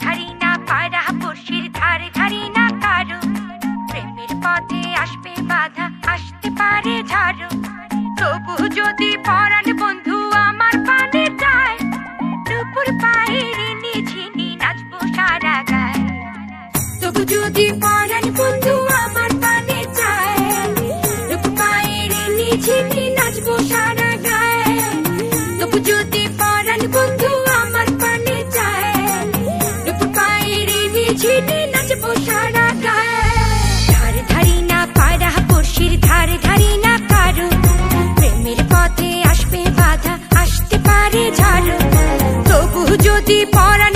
ধারি না পাড়া পড়শির ধারে ধারি না কারো, প্রেমের পথে আসবে বাধা, আসতে পারে ঝাড়ো। তবু যদি পরাণ বন্ধু আমার পানে যায়, দুপুর পায়ে রিনি ঝিনি নাচবো সারা গায়। তবু যদি পরাণ বন্ধু আমার পানে যায়, দুপুর পায়ে রিনি ঝিনি নাচবো সারা গায়। তবু যদি পরাণ বন্ধু আমার পানে যায়, দুপুর পায়ে রিনি ঝিনি নাচবো সারা গায়। ধারে ধারি না পাড়া পড়শির ধারে ধারি না কারো, প্রেমের পথে আসবে বাধা, আসতে পারে ঝাড়ো। তবু যদি পরাণ